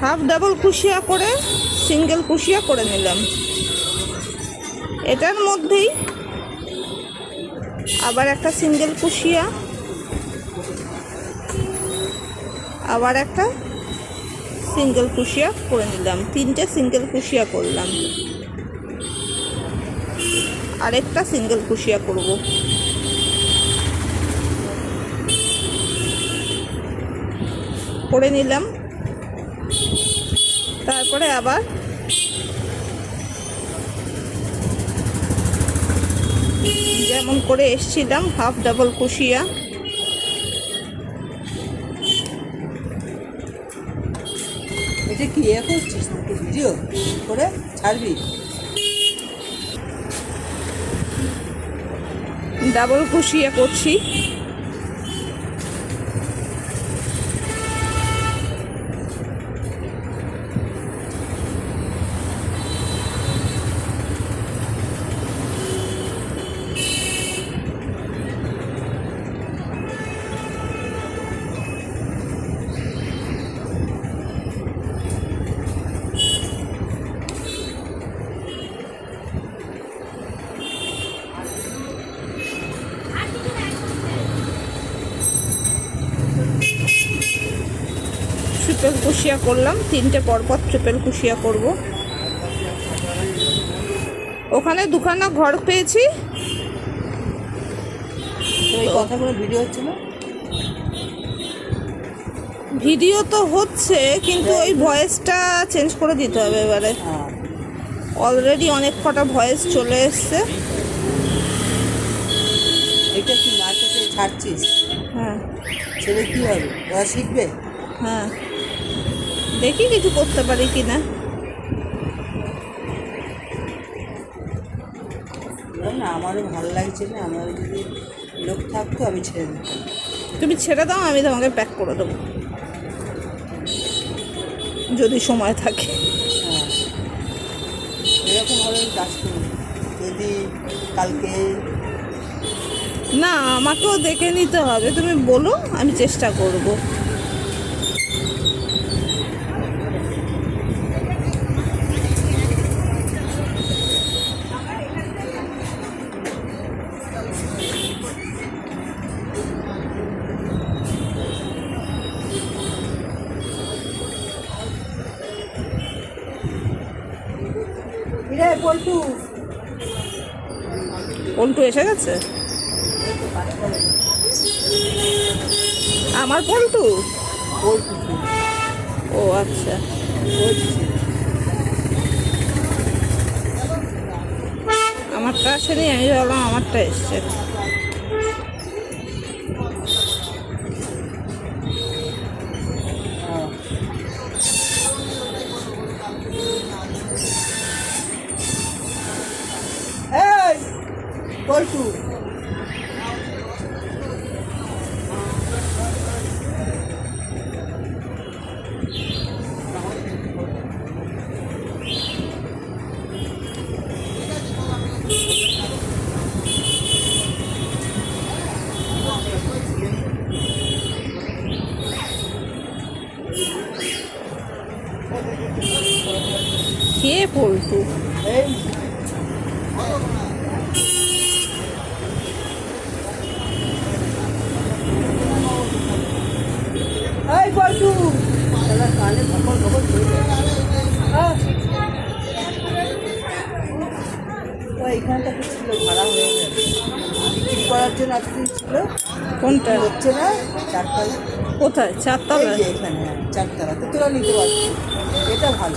Half double কুশিয়া করে single কুশিয়া করে নিলাম। এটার মধ্যেই আবার একটা সিঙ্গেল কুশিয়া, আবার একটা সিঙ্গেল কুশিয়া করে নিলাম। তিনটে সিঙ্গেল কুশিয়া করলাম, আরেকটা সিঙ্গেল কুশিয়া করব। করে নিলাম। তারপরে আবার যেমন করে এসছিলাম হাফ ডাবল কুশিয়া, এটা কি করছিস নাকি ভিডিও করে ছাড়বি? ডাবল কুশিয়া করছি। ট্রিপল কুশিয়া করলাম, তিনটে পরপর ট্রিপল কুশিয়া করব। ওখানে দুখানা ঘর পেয়েছি। এই কথাগুলো ভিডিও হচ্ছে না? ভিডিও তো হচ্ছে, কিন্তু ওই ভয়েসটা চেঞ্জ করে দিতে হবে এবারে। অলরেডি অনেক কটা ভয়েস চলে এসছে। এটা কি নাচতে ছাড়ছিস? হ্যাঁ। ছেলে কি হবে, ওরা শিখবে? হ্যাঁ, দেখি কিছু করতে পারি কি না। না, আমারও ভালো লাগছে না। আমার যদি লোক থাকতো আমি ছেড়ে দিতাম। তুমি ছেড়ে দাও, আমি তোমাকে প্যাক করে দেবো যদি সময় থাকে। হ্যাঁ, এরকম হলে কাজ করি যদি কালকে। না, আমাকেও দেখে নিতে হবে, তুমি বলো, আমি চেষ্টা করব। পল্টু পল্টু এসে গেছে? আমার পল্টু? ও আচ্ছা। আমারটা আসেনি, আমি ভাবলাম আমারটা এসছে। পল্টু কে পল্টু? এই পল্টু কানে ধকল ধকল এইখানটা ছিল, ভাড়া হয়ে গেছে বিক্রি করার জন্য। এতদিন ছিল। কোনটা হচ্ছে না? চারতলা। কোথায়? চারতলা? এখানে চারতলা তো তোরা নিতে পারছিস। এটা ভালো।